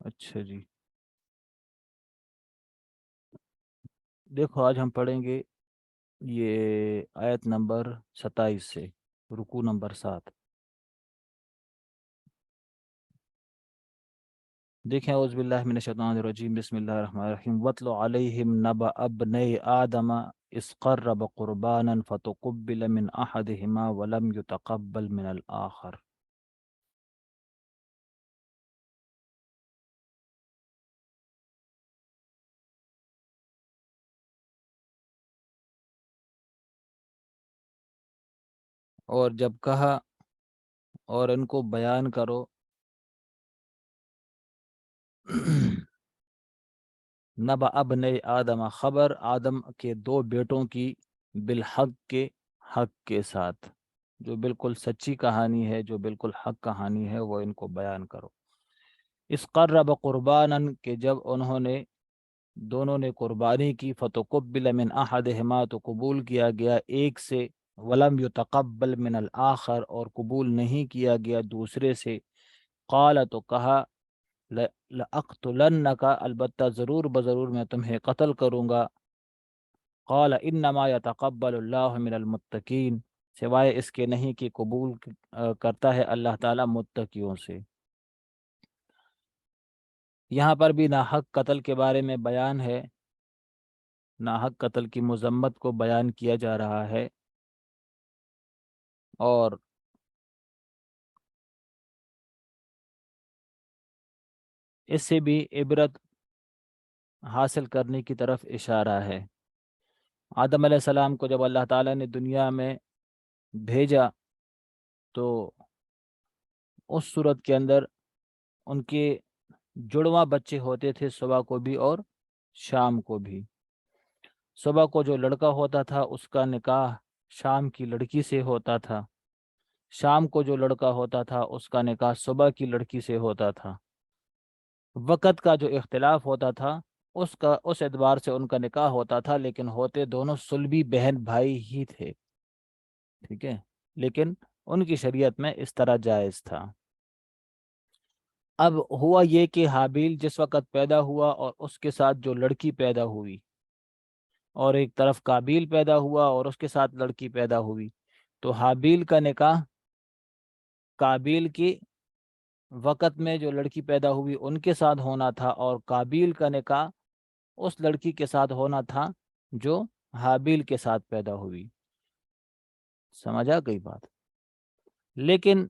اچھا جی، دیکھو آج ہم پڑھیں گے یہ آیت نمبر 27 سے رکوع نمبر 7۔ دیکھیں، اعوذ باللہ من الشیطان الرجیم، بسم اللہ الرحمن الرحیم۔ وَاتْلُ عَلَيْهِمْ نَبَأَ ابْنَيْ آدَمَ إِذْ قَرَّبَ قُرْبَانًا فَتُقُبِّلَ مِنْ أَحَدِهِمَا وَلَمْ يُتَقَبَّلْ مِنَ الْآخَرِ۔ اور جب کہا اور ان کو بیان کرو نبأ ابنِ آدم، خبر آدم کے دو بیٹوں کی، بالحق کے حق کے ساتھ، جو بالکل سچی کہانی ہے، جو بالکل حق کہانی ہے، وہ ان کو بیان کرو۔ اس قرب قرباناً، کہ جب انہوں نے دونوں نے قربانی کی، فتقبل من احدہما، تو قبول کیا گیا ایک سے، ولم یتقبل من الآخر، اور قبول نہیں کیا گیا دوسرے سے، قال، تو کہا، لَأَقْتُلَنَّكَ، البتہ ضرور بضرور میں تمہیں قتل کروں گا، قال انما يتقبل اللہ من المتقین، سوائے اس کے نہیں کہ قبول کرتا ہے اللہ تعالیٰ متقیوں سے۔ یہاں پر بھی ناحق قتل کے بارے میں بیان ہے، ناحق قتل کی مذمت کو بیان کیا جا رہا ہے، اور اس سے بھی عبرت حاصل کرنے کی طرف اشارہ ہے۔ آدم علیہ السلام کو جب اللہ تعالیٰ نے دنیا میں بھیجا، تو اس صورت کے اندر ان کے جڑواں بچے ہوتے تھے، صبح کو بھی اور شام کو بھی۔ صبح کو جو لڑکا ہوتا تھا اس کا نکاح شام کی لڑکی سے ہوتا تھا، شام کو جو لڑکا ہوتا تھا اس کا نکاح صبح کی لڑکی سے ہوتا تھا۔ وقت کا جو اختلاف ہوتا تھا اس اعتبار سے ان کا نکاح ہوتا تھا، لیکن ہوتے دونوں صلبی بہن بھائی ہی تھے، ٹھیک ہے، لیکن ان کی شریعت میں اس طرح جائز تھا۔ اب ہوا یہ کہ حابیل جس وقت پیدا ہوا اور اس کے ساتھ جو لڑکی پیدا ہوئی، اور ایک طرف قابیل پیدا ہوا اور اس کے ساتھ لڑکی پیدا ہوئی، تو حابیل کا نکاح قابیل کی وقت میں جو لڑکی پیدا ہوئی ان کے ساتھ ہونا تھا، اور قابیل کا نکاح اس لڑکی کے ساتھ ہونا تھا جو حابیل کے ساتھ پیدا ہوئی۔ سمجھا گئی بات؟ لیکن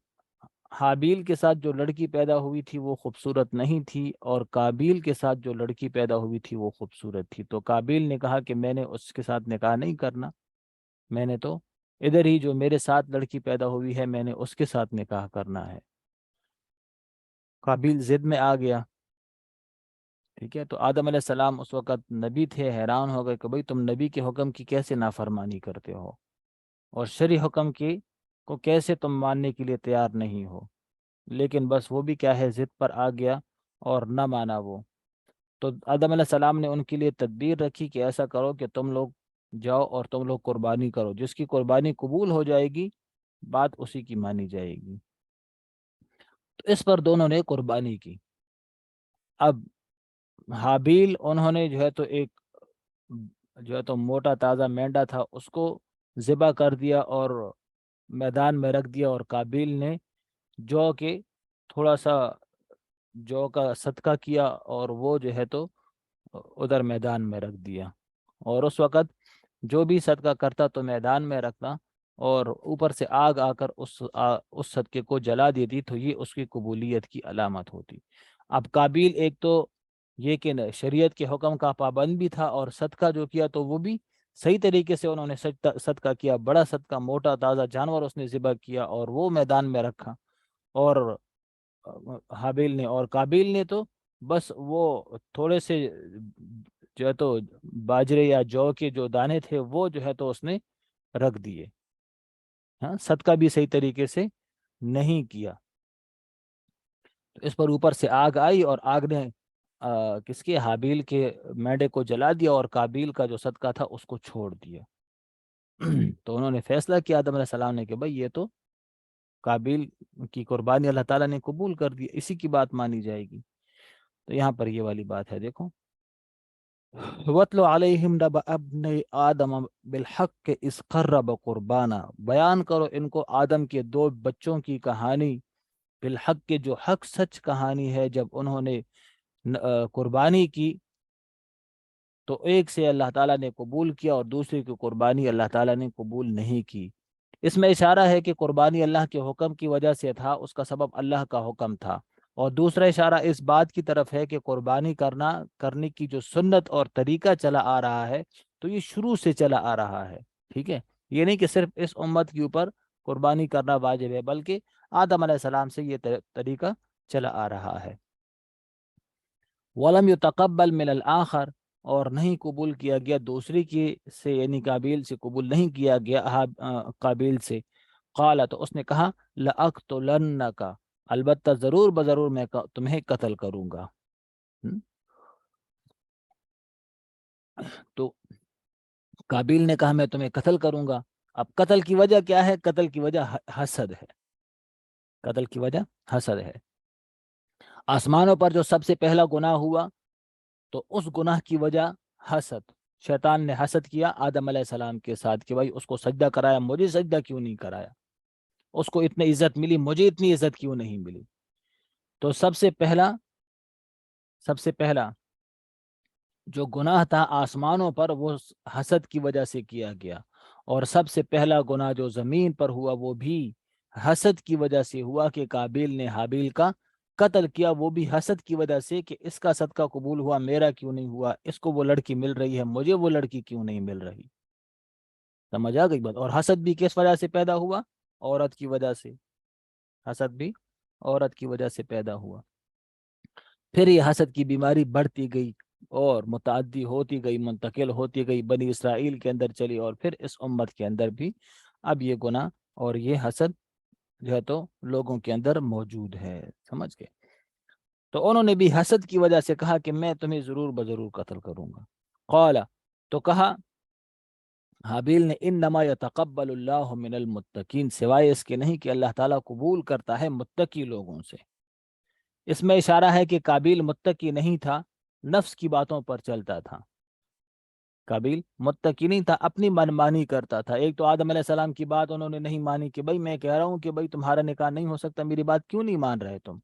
حابیل کے ساتھ جو لڑکی پیدا ہوئی تھی وہ خوبصورت نہیں تھی، اور قابیل کے ساتھ جو لڑکی پیدا ہوئی تھی وہ خوبصورت تھی، تو قابیل نے کہا کہ میں نے اس کے ساتھ نکاح نہیں کرنا، میں نے تو ادھر ہی جو میرے ساتھ لڑکی پیدا ہوئی ہے میں نے اس کے ساتھ نکاح کرنا ہے۔ قابیل ضد میں آ گیا، ٹھیک ہے، تو آدم علیہ السلام اس وقت نبی تھے، حیران ہو گئے کہ بھئی تم نبی کے حکم کی کیسے نافرمانی کرتے ہو، اور شرعی حکم کی کو کیسے تم ماننے کے لیے تیار نہیں ہو۔ لیکن بس وہ بھی کیا ہے، ضد پر آ گیا اور نہ مانا وہ۔ تو آدم علیہ السلام نے ان کے لیے تدبیر رکھی کہ ایسا کرو کہ تم لوگ جاؤ اور تم لوگ قربانی کرو، جس کی قربانی قبول ہو جائے گی بات اسی کی مانی جائے گی۔ تو اس پر دونوں نے قربانی کی۔ اب حابیل انہوں نے جو ہے تو ایک جو ہے تو موٹا تازہ مینڈا تھا اس کو ذبح کر دیا اور میدان میں رکھ دیا، اور قابیل نے جو کہ تھوڑا سا جو کا صدقہ کیا اور وہ جو ہے تو ادھر میدان میں رکھ دیا، اور اس وقت جو بھی صدقہ کرتا تو میدان میں رکھتا، اور اوپر سے آگ آ کر اس صدقے کو جلا دیتی، تو یہ اس کی قبولیت کی علامت ہوتی۔ اب قابیل ایک تو یہ کہ شریعت کے حکم کا پابند بھی تھا، اور صدقہ جو کیا تو وہ بھی صحیح طریقے سے انہوں نے صدقہ کیا، بڑا صدقہ، موٹا تازہ جانور اس نے ذبح کیا اور وہ میدان میں رکھا، اور حابیل نے، اور قابیل نے تو بس وہ تھوڑے سے جو ہے تو باجرے یا جو کے جو دانے تھے وہ جو ہے تو اس نے رکھ دیے، ہاں، صدقہ بھی صحیح طریقے سے نہیں کیا۔ تو اس پر اوپر سے آگ آئی اور آگ نے کس کے، حابیل کے مینڈے کو جلا دیا، اور قابیل کا جو صدقہ تھا اس کو چھوڑ دیا۔ تو انہوں نے فیصلہ کیا آدم علیہ السلام نے کہ بھئی یہ تو قابیل کی قربانی اللہ تعالیٰ نے قبول کر دی، اسی کی بات مانی جائے گی۔ تو یہاں پر یہ والی بات ہے، دیکھو وَاتْلُ عَلَيْهِمْ نَبَأَ ابْنَيْ آدَمَ بِالْحَقِّ إِذْ قَرَّبَ قُرْبَانًا، بیان کرو ان کو آدم کے دو بچوں کی کہانی، بالحق کے جو حق سچ کہانی ہے، جب انہوں نے قربانی کی تو ایک سے اللہ تعالیٰ نے قبول کیا اور دوسرے کی قربانی اللہ تعالیٰ نے قبول نہیں کی۔ اس میں اشارہ ہے کہ قربانی اللہ کے حکم کی وجہ سے تھا، اس کا سبب اللہ کا حکم تھا، اور دوسرا اشارہ اس بات کی طرف ہے کہ قربانی کرنے کی جو سنت اور طریقہ چلا آ رہا ہے تو یہ شروع سے چلا آ رہا ہے، ٹھیک ہے، یہ نہیں کہ صرف اس امت کے اوپر قربانی کرنا واجب ہے، بلکہ آدم علیہ السلام سے یہ طریقہ چلا آ رہا ہے۔ وَلَمْ يُتَقَبَّلْ مِنَ الْآخَرِ، اور نہیں قبول کیا گیا دوسری کی سے، یعنی قابیل سے قبول نہیں کیا گیا قابیل سے۔ قال، تو اس نے کہا لَأَقْتُلَنَّكَ، البتہ ضرور بضرور میں تمہیں قتل کروں گا۔ تو قابیل نے کہا میں تمہیں قتل کروں گا۔ اب قتل کی وجہ کیا ہے؟ قتل کی وجہ حسد ہے، قتل کی وجہ حسد ہے۔ آسمانوں پر جو سب سے پہلا گناہ ہوا تو اس گناہ کی وجہ حسد، شیطان نے حسد کیا آدم علیہ السلام کے ساتھ کہ بھائی اس کو سجدہ کرایا، مجھے سجدہ کیوں نہیں کرایا، اس کو اتنی عزت ملی، مجھے اتنی عزت کیوں نہیں ملی۔ تو سب سے پہلا جو گناہ تھا آسمانوں پر وہ حسد کی وجہ سے کیا گیا، اور سب سے پہلا گناہ جو زمین پر ہوا وہ بھی حسد کی وجہ سے ہوا کہ قابیل نے حابیل کا قتل کیا، وہ بھی حسد کی وجہ سے کہ اس کا صدقہ قبول ہوا، میرا کیوں نہیں ہوا، اس کو وہ لڑکی مل رہی ہے، مجھے وہ لڑکی کیوں نہیں مل رہی۔ سمجھ آ گئی بات؟ اور حسد بھی کس وجہ سے پیدا ہوا؟ عورت کی وجہ سے، حسد بھی عورت کی وجہ سے پیدا ہوا۔ پھر یہ حسد کی بیماری بڑھتی گئی اور متعدی ہوتی گئی، منتقل ہوتی گئی، بنی اسرائیل کے اندر چلی، اور پھر اس امت کے اندر بھی اب یہ گناہ اور یہ حسد جو ہے تو لوگوں کے اندر موجود ہے۔ سمجھ گئے؟ تو انہوں نے بھی حسد کی وجہ سے کہا کہ میں تمہیں ضرور بضرور قتل کروں گا۔ قال، تو کہا حابیل نے انما یتقبل اللہ من المتقین، سوائے اس کے نہیں کہ اللہ تعالیٰ قبول کرتا ہے متقی لوگوں سے۔ اس میں اشارہ ہے کہ قابیل متقی نہیں تھا، نفس کی باتوں پر چلتا تھا۔ قابیل متقی نہیں تھا، اپنی منمانی کرتا تھا۔ ایک تو آدم علیہ السلام کی بات انہوں نے نہیں مانی کہ بھائی میں کہہ رہا ہوں کہ بھائی تمہارا نکاح نہیں ہو سکتا، میری بات کیوں نہیں مان رہے تم؟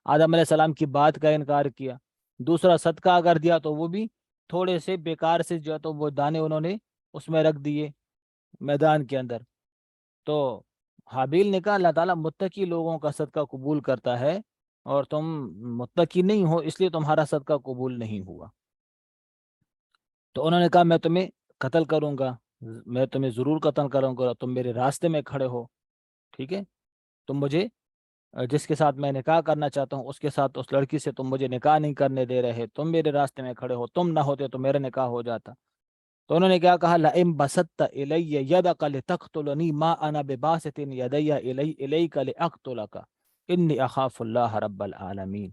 آدم علیہ السلام کی بات کا انکار کیا۔ دوسرا صدقہ اگر دیا تو وہ بھی تھوڑے سے بیکار سے جو ہے تو وہ دانے انہوں نے اس میں رکھ دیے میدان کے اندر۔ تو حابیل نے کہا اللہ تعالیٰ متقی لوگوں کا صدقہ قبول کرتا ہے اور تم متقی نہیں ہو، اس لیے تمہارا صدقہ قبول نہیں ہوا۔ تو انہوں نے کہا میں تمہیں قتل کروں گا، میں تمہیں ضرور قتل کروں گا، تم میرے راستے میں کھڑے ہو، ٹھیک ہے، تم مجھے جس کے ساتھ میں نکاح کرنا چاہتا ہوں اس کے ساتھ، اس لڑکی سے تم مجھے نکاح نہیں کرنے دے رہے، تم میرے راستے میں کھڑے ہو، تم نہ ہوتے تو میرا نکاح ہو جاتا۔ تو انہوں نے کیا کہا لئن بسطت الی یدک لتقتلنی ما انا بباسط یدی الیک لاقتلک انی اخاف اللہ رب العالمین،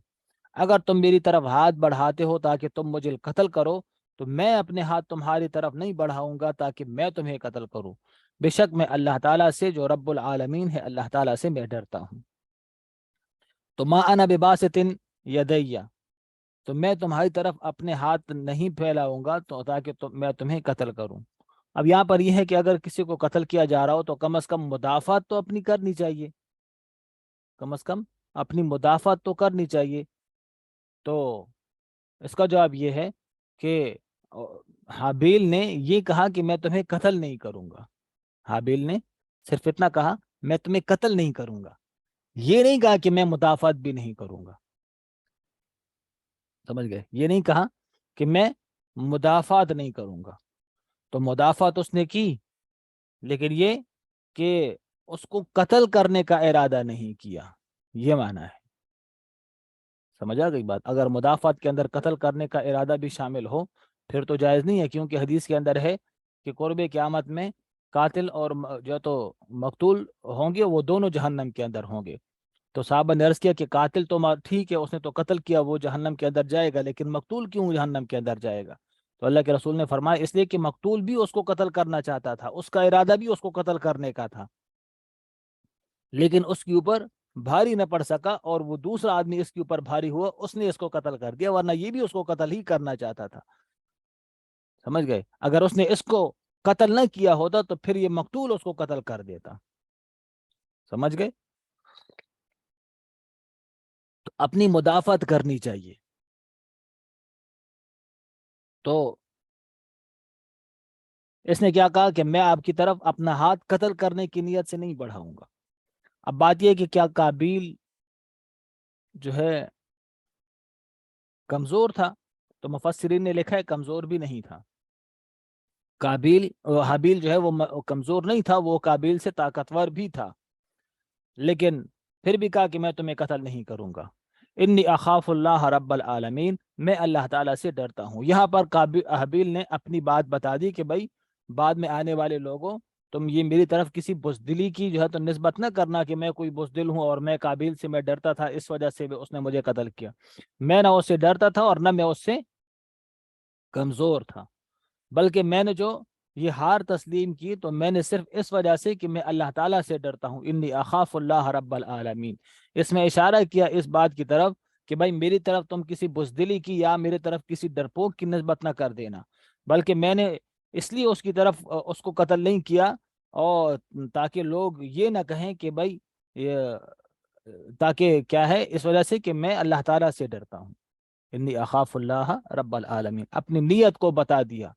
اگر تم میری طرف ہاتھ بڑھاتے ہو تاکہ تم مجھے قتل کرو تو میں اپنے ہاتھ تمہاری طرف نہیں بڑھاؤں گا تاکہ میں تمہیں قتل کروں، بے شک میں اللہ تعالیٰ سے جو رب العالمین ہے اللہ تعالیٰ سے میں ڈرتا ہوں۔ تو ما انا بباسط یدی، تو میں تمہاری طرف اپنے ہاتھ نہیں پھیلاؤں گا تو تاکہ میں تمہیں قتل کروں۔ اب یہاں پر یہ ہے کہ اگر کسی کو قتل کیا جا رہا ہو تو کم از کم مدافعت تو اپنی کرنی چاہیے، کم از کم اپنی مدافعت تو کرنی چاہیے۔ تو اس کا جواب یہ ہے کہ حابیل نے یہ کہا کہ میں تمہیں قتل نہیں کروں گا، حابیل نے صرف اتنا کہا میں تمہیں قتل نہیں کروں گا، یہ نہیں کہا کہ میں مدافعت بھی نہیں کروں گا۔ سمجھ گئے؟ یہ نہیں کہا کہ میں مدافعت نہیں کروں گا، تو مدافعت اس نے کی، لیکن یہ کہ اس کو قتل کرنے کا ارادہ نہیں کیا، یہ معنی ہے۔ سمجھ آ گئی بات؟ اگر مدافعت کے اندر قتل کرنے کا ارادہ بھی شامل ہو پھر تو جائز نہیں ہے، کیونکہ حدیث کے اندر ہے کہ قرب قیامت میں قاتل اور جو تو مقتول ہوں گے وہ دونوں جہنم کے اندر ہوں گے۔ تو صحابہ نے عرض کیا کہ قاتل تو ٹھیک ہے اس نے تو قتل کیا، وہ جہنم کے اندر جائے گا، لیکن مقتول کیوں جہنم کے اندر جائے گا؟ تو اللہ کے رسول نے فرمایا اس لیے کہ مقتول بھی اس کو قتل کرنا چاہتا تھا، اس کا ارادہ بھی اس کو قتل کرنے کا تھا، لیکن اس کے اوپر بھاری نہ پڑ سکا اور وہ دوسرا آدمی اس کے اوپر بھاری ہوا، اس نے اس کو قتل کر دیا، ورنہ یہ بھی اس کو قتل ہی کرنا چاہتا تھا. سمجھ گئے؟ اگر اس نے اس کو قتل نہ کیا ہوتا تو پھر یہ مقتول اس کو قتل کر دیتا. سمجھ گئے؟ تو اپنی مدافعت کرنی چاہیے. تو اس نے کیا کہا کہ میں آپ کی طرف اپنا ہاتھ قتل کرنے کی نیت سے نہیں بڑھاؤں گا. اب بات یہ ہے کہ کیا قابیل جو ہے کمزور تھا؟ تو مفسرین نے لکھا ہے کمزور بھی نہیں تھا. حابیل جو ہے وہ کمزور نہیں تھا، وہ قابیل سے طاقتور بھی تھا، لیکن پھر بھی کہا کہ میں تمہیں قتل نہیں کروں گا. انی اخاف اللہ رب العالمین، میں اللہ تعالیٰ سے ڈرتا ہوں. یہاں پر حابیل نے اپنی بات بتا دی کہ بھائی بعد میں آنے والے لوگوں، تم یہ میری طرف کسی بزدلی کی جو ہے تو نسبت نہ کرنا کہ میں کوئی بزدل ہوں اور میں قابیل سے میں ڈرتا تھا اس وجہ سے اس نے مجھے قتل کیا. میں نہ اس سے ڈرتا تھا اور نہ میں اس سے کمزور تھا، بلکہ میں نے جو یہ ہار تسلیم کی تو میں نے صرف اس وجہ سے کہ میں اللہ تعالیٰ سے ڈرتا ہوں. انی اخاف اللہ رب العالمین. اس میں اشارہ کیا اس بات کی طرف کہ بھائی میری طرف تم کسی بزدلی کی یا میری طرف کسی ڈرپوک کی نسبت نہ کر دینا، بلکہ میں نے اس لیے اس کی طرف اس کو قتل نہیں کیا اور تاکہ لوگ یہ نہ کہیں کہ بھائی تاکہ کیا ہے، اس وجہ سے کہ میں اللہ تعالیٰ سے ڈرتا ہوں. انی اخاف اللہ رب العالمین. اپنی نیت کو بتا دیا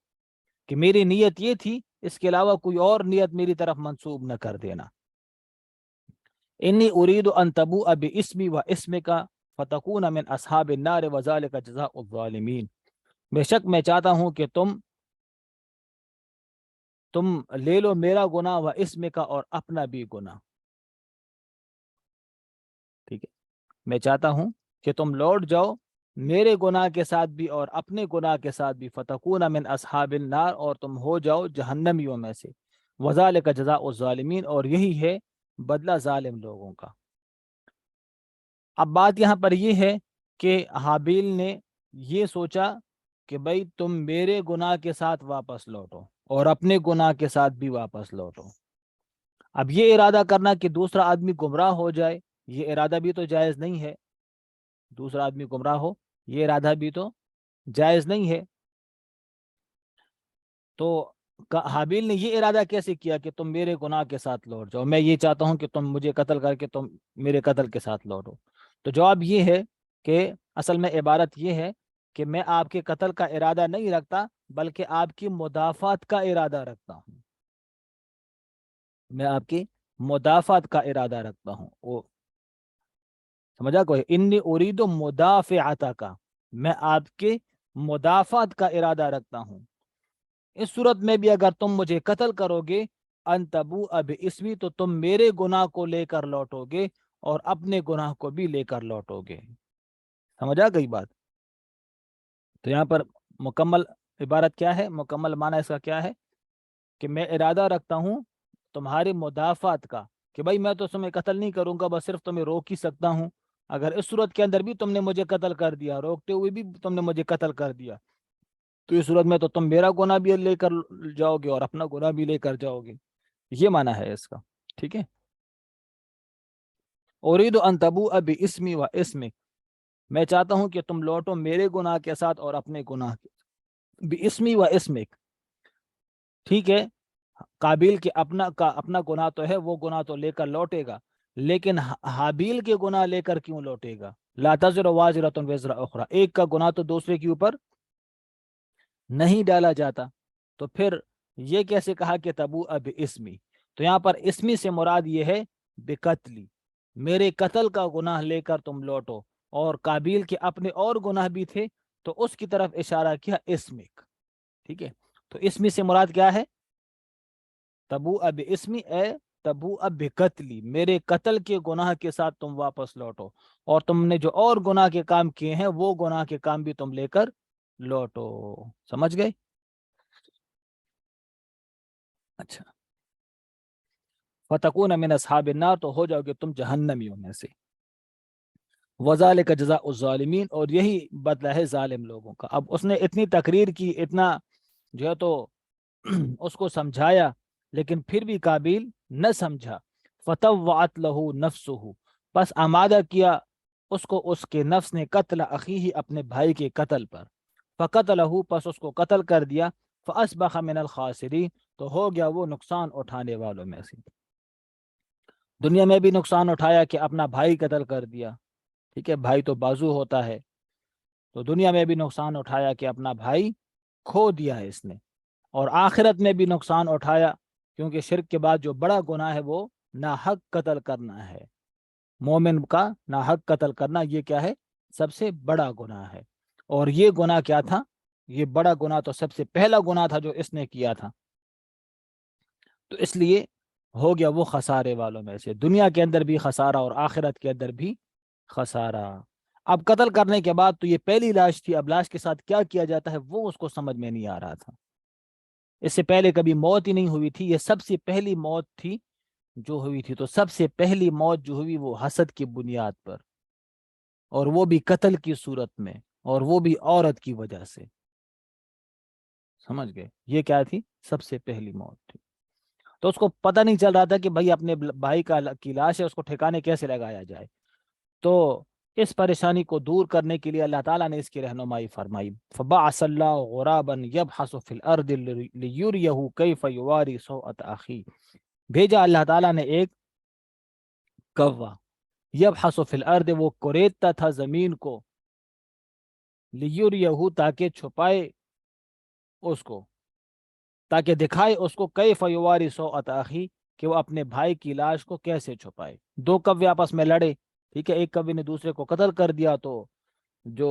کہ میری نیت یہ تھی، اس کے علاوہ کوئی اور نیت میری طرف منسوب نہ کر دینا. انی ارید ان تبوء باسمی و اسمک فتکون من اصحاب النار وذلک جزاء الظالمین. بے شک میں چاہتا ہوں کہ تم لے لو میرا گناہ و اسمک اور اپنا بھی گناہ. ٹھیک ہے، میں چاہتا ہوں کہ تم لوٹ جاؤ میرے گناہ کے ساتھ بھی اور اپنے گناہ کے ساتھ بھی. فتکون من اصحاب النار، اور تم ہو جاؤ جہنمیوں میں سے. وذالک جزاء الظالمین، اور یہی ہے بدلہ ظالم لوگوں کا. اب بات یہاں پر یہ ہے کہ حابیل نے یہ سوچا کہ بھائی تم میرے گناہ کے ساتھ واپس لوٹو اور اپنے گناہ کے ساتھ بھی واپس لوٹو. اب یہ ارادہ کرنا کہ دوسرا آدمی گمراہ ہو جائے، یہ ارادہ بھی تو جائز نہیں ہے. دوسرا آدمی گمراہ ہو، یہ ارادہ بھی تو جائز نہیں ہے. تو حابیل نے یہ ارادہ کیسے کیا کہ تم میرے گناہ کے ساتھ لوٹ جاؤ، میں یہ چاہتا ہوں کہ تم مجھے قتل کر کے تم میرے قتل کے ساتھ لوٹو. تو جواب یہ ہے کہ اصل میں عبارت یہ ہے کہ میں آپ کے قتل کا ارادہ نہیں رکھتا، بلکہ آپ کی مدافعت کا ارادہ رکھتا ہوں. میں آپ کی مدافعت کا ارادہ رکھتا ہوں. وہ سمجھا کوئی؟ انی ارید مدافعتک، میں آپ کے مدافعت کا ارادہ رکھتا ہوں. اس صورت میں بھی اگر تم مجھے قتل کرو گے، ان تبوء باسمی، تو تم میرے گناہ کو لے کر لوٹو گے اور اپنے گناہ کو بھی لے کر لوٹو گے. سمجھا گئی بات؟ تو یہاں پر مکمل عبارت کیا ہے، مکمل معنی اس کا کیا ہے کہ میں ارادہ رکھتا ہوں تمہاری مدافعت کا، کہ بھائی میں تو تمہیں قتل نہیں کروں گا، بس صرف تمہیں روک ہی سکتا ہوں. اگر اس صورت کے اندر بھی تم نے مجھے قتل کر دیا، روکتے ہوئے بھی تم نے مجھے قتل کر دیا، تو اس صورت میں تو تم میرا گناہ بھی لے کر جاؤ گے اور اپنا گناہ بھی لے کر جاؤ گے. یہ معنی ہے اس کا. ٹھیک ہے، اريد ان تبوء باسمی و اسمک، میں چاہتا ہوں کہ تم لوٹو میرے گناہ کے ساتھ اور اپنے گناہ کے. باسمی و اسمک، ٹھیک ہے، قابیل کے اپنا گناہ تو ہے، وہ گناہ تو لے کر لوٹے گا، لیکن حابیل کے گناہ لے کر کیوں لوٹے گا؟ لا تزر وازرۃ وزر اخرى، ایک کا گناہ تو دوسرے کے اوپر نہیں ڈالا جاتا. تو پھر یہ کیسے کہا کہ تبوء باسمی؟ تو یہاں پر اسمی سے مراد یہ ہے بقتلی، میرے قتل کا گناہ لے کر تم لوٹو. اور قابیل کے اپنے اور گناہ بھی تھے تو اس کی طرف اشارہ کیا اسمک. ٹھیک ہے، تو اسمی سے مراد کیا ہے؟ تبوء باسمی اے تبوء بقتلی، میرے قتل کے گناہ کے ساتھ تم واپس لوٹو، اور تم نے جو اور گناہ کے کام کیے ہیں وہ گناہ کے کام بھی تم لے کر لوٹو. سمجھ گئے؟ اچھا، فتکون من اصحاب النار، تو ہو جاؤ گے تم جہنمیوں میں سے. وذالک جزاء الظالمین، اور یہی بدلہ ہے ظالم لوگوں کا. اب اس نے اتنی تقریر کی، اتنا جو ہے تو اس کو سمجھایا، لیکن پھر بھی قابیل نہ سمجھا. فطوعت لہ نفسہ، پس آمادہ کیا اس کو اس کے نفس نے قتل اخیہ اپنے بھائی کے قتل پر، فقتلہ پس اس کو قتل کر دیا، فاصبح من الخاسرین تو ہو گیا وہ نقصان اٹھانے والوں میں سے۔ دنیا میں بھی نقصان اٹھایا کہ اپنا بھائی قتل کر دیا، ٹھیک ہے، بھائی تو بازو ہوتا ہے، تو دنیا میں بھی نقصان اٹھایا کہ اپنا بھائی کھو دیا ہے اس نے، اور آخرت میں بھی نقصان اٹھایا، کیونکہ شرک کے بعد جو بڑا گناہ ہے وہ ناحق قتل کرنا ہے۔ مومن کا ناحق قتل کرنا یہ کیا ہے؟ سب سے بڑا گناہ ہے۔ اور یہ گناہ کیا تھا؟ یہ بڑا گناہ تو سب سے پہلا گناہ تھا جو اس نے کیا تھا، تو اس لیے ہو گیا وہ خسارے والوں میں سے، دنیا کے اندر بھی خسارہ اور آخرت کے اندر بھی خسارہ۔ اب قتل کرنے کے بعد تو یہ پہلی لاش تھی، اب لاش کے ساتھ کیا کیا جاتا ہے وہ اس کو سمجھ میں نہیں آ رہا تھا۔ اس سے پہلے کبھی موت ہی نہیں ہوئی تھی، یہ سب سے پہلی موت تھی جو ہوئی تھی، تو سب سے پہلی موت جو ہوئی وہ حسد کی بنیاد پر، اور وہ بھی قتل کی صورت میں، اور وہ بھی عورت کی وجہ سے۔ سمجھ گئے؟ یہ کیا تھی؟ سب سے پہلی موت تھی۔ تو اس کو پتہ نہیں چل رہا تھا کہ بھائی اپنے بھائی کی لاش ہے، اس کو ٹھکانے کیسے لگایا جائے۔ تو اس پریشانی کو دور کرنے کے لیے اللہ تعالیٰ نے اس کی رہنمائی فرمائی، فبعث اللہ غرابا یبحث فی الارض لیریہ کیف یواری سوءۃ اخیہ، بھیجا اللہ تعالیٰ نے ایک کوا، یبحث فی الارض وہ کوریدتا تھا زمین کو، لیریہ تاکہ چھپائے اس کو، تاکہ دکھائے اس کو، کیف یواری سوءۃ اخیہ کہ وہ اپنے بھائی کی لاش کو کیسے چھپائے۔ دو کوے آپس میں لڑے، ٹھیک ہے، ایک کوے نے دوسرے کو قتل کر دیا، تو جو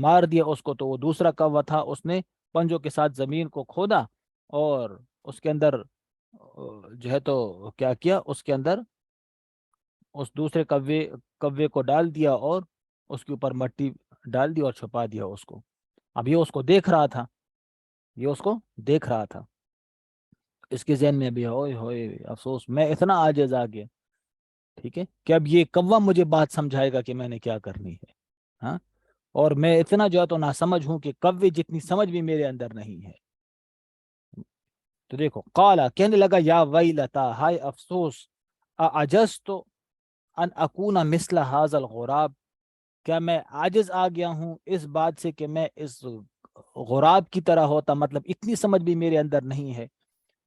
مار دیا اس کو تو وہ دوسرا کوا تھا، اس نے پنجوں کے ساتھ زمین کو کھودا اور اس کے اندر جو ہے تو کیا کیا، اس کے اندر اس دوسرے کوے کو ڈال دیا اور اس کے اوپر مٹی ڈال دی اور چھپا دیا اس کو۔ اب یہ اس کو دیکھ رہا تھا، یہ اس کو دیکھ رہا تھا، اس کے ذہن میں بھی ہوئے ہوئے افسوس میں اتنا عاجز آ گیا، ٹھیک ہے، کہ اب یہ کوا مجھے بات سمجھائے گا کہ میں نے کیا کرنی ہے، ہاں، اور میں اتنا جو ہے تو نہ سمجھ ہوں کہ کوے جتنی سمجھ بھی میرے اندر نہیں ہے۔ تو دیکھو، قالا کہنے لگا، یا ویلتا ہائے افسوس، اعجزت ان اکون مثل هذا الغراب، کیا میں عاجز آ گیا ہوں اس بات سے کہ میں اس غراب کی طرح ہوتا، مطلب اتنی سمجھ بھی میرے اندر نہیں ہے،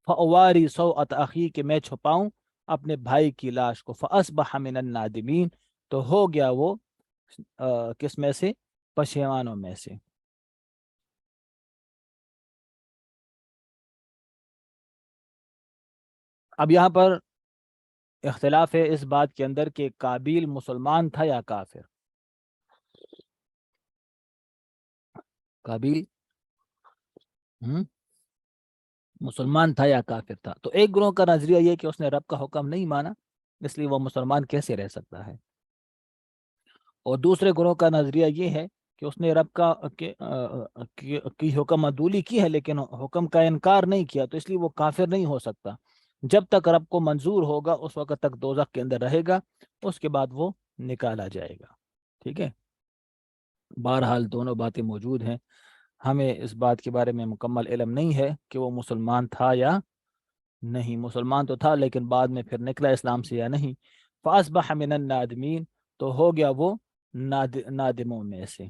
فاواری سوءۃ اخی کہ میں چھپاؤں اپنے بھائی کی لاش کو، فاصبح من النادمین تو ہو گیا وہ کس میں سے؟ پشیمانوں میں سے۔ اب یہاں پر اختلاف ہے اس بات کے اندر کہ قابیل مسلمان تھا یا کافر۔ قابیل مسلمان تھا یا کافر تھا؟ تو ایک گروہ کا نظریہ یہ کہ اس نے رب کا حکم نہیں مانا، اس لیے وہ مسلمان کیسے رہ سکتا ہے، اور دوسرے گروہ کا نظریہ یہ ہے کہ اس نے رب کی حکم عدولی کی ہے لیکن حکم کا انکار نہیں کیا، تو اس لیے وہ کافر نہیں ہو سکتا، جب تک رب کو منظور ہوگا اس وقت تک دوزخ کے اندر رہے گا، اس کے بعد وہ نکالا جائے گا، ٹھیک ہے۔ بہرحال دونوں باتیں موجود ہیں، ہمیں اس بات کے بارے میں مکمل علم نہیں ہے کہ وہ مسلمان تھا یا نہیں، مسلمان تو تھا لیکن بعد میں پھر نکلا اسلام سے یا نہیں۔ فاصبح من النادمین تو ہو گیا وہ نادموں میں سے۔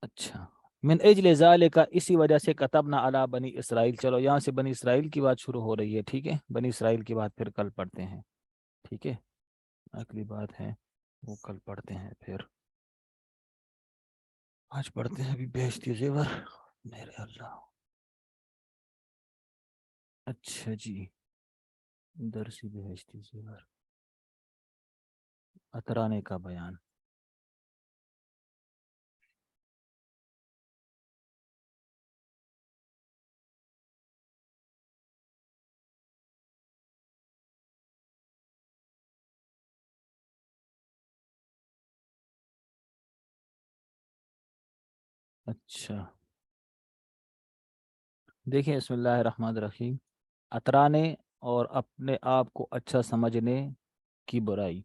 اچھا، من اجل ذالک اسی وجہ سے کتبنا علی بنی اسرائیل، چلو یہاں سے بنی اسرائیل کی بات شروع ہو رہی ہے، ٹھیک ہے، بنی اسرائیل کی بات پھر کل پڑھتے ہیں، ٹھیک ہے، اگلی بات ہے وہ کل پڑھتے ہیں، پھر آج پڑھتے ہیں ابھی بہشتی زیور، میرے اللہ۔ اچھا جی، درسی بہشتی زیور، اترانے کا بیان۔ اچھا دیکھیں، بسم اللہ الرحمن الرحیم، اترانے اور اپنے آپ کو اچھا سمجھنے کی برائی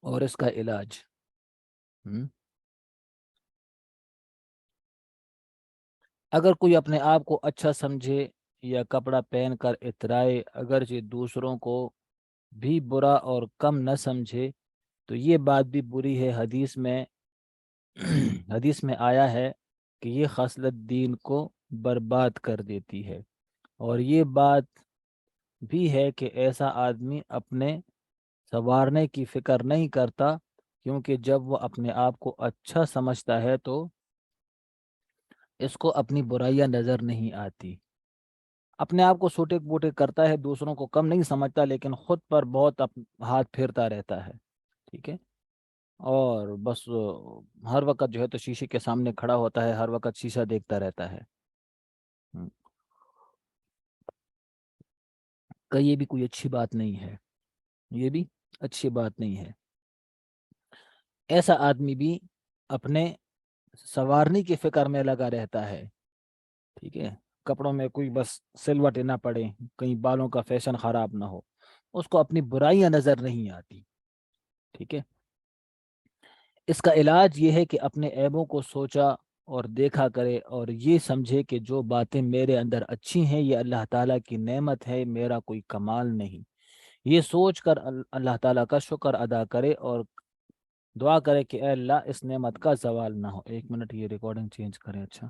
اور اس کا علاج۔ اگر کوئی اپنے آپ کو اچھا سمجھے یا کپڑا پہن کر اترائے، اگرچہ دوسروں کو بھی برا اور کم نہ سمجھے، تو یہ بات بھی بری ہے۔ حدیث میں آیا ہے کہ یہ خصلت دین کو برباد کر دیتی ہے، اور یہ بات بھی ہے کہ ایسا آدمی اپنے سنوارنے کی فکر نہیں کرتا، کیونکہ جب وہ اپنے آپ کو اچھا سمجھتا ہے تو اس کو اپنی برائیاں نظر نہیں آتی۔ اپنے آپ کو چھوٹے بوٹے کرتا ہے، دوسروں کو کم نہیں سمجھتا، لیکن خود پر بہت ہاتھ پھیرتا رہتا ہے، ٹھیک ہے، اور بس ہر وقت جو ہے تو شیشے کے سامنے کھڑا ہوتا ہے، ہر وقت شیشہ دیکھتا رہتا ہے۔ کہ یہ بھی کوئی اچھی بات نہیں ہے، یہ بھی اچھی بات نہیں ہے۔ ایسا آدمی بھی اپنے سنوارنے کی فکر میں لگا رہتا ہے، ٹھیک ہے، کپڑوں میں کوئی بس سلوٹ نہ پڑے، کہیں بالوں کا فیشن خراب نہ ہو، اس کو اپنی برائیاں نظر نہیں آتی، ٹھیک ہے۔ اس کا علاج یہ ہے کہ اپنے عیبوں کو سوچا اور دیکھا کرے، اور یہ سمجھے کہ جو باتیں میرے اندر اچھی ہیں یہ اللہ تعالیٰ کی نعمت ہے، میرا کوئی کمال نہیں۔ یہ سوچ کر اللہ تعالیٰ کا شکر ادا کرے اور دعا کرے کہ اے اللہ اس نعمت کا زوال نہ ہو۔ ایک منٹ یہ ریکارڈنگ چینج کریں، اچھا۔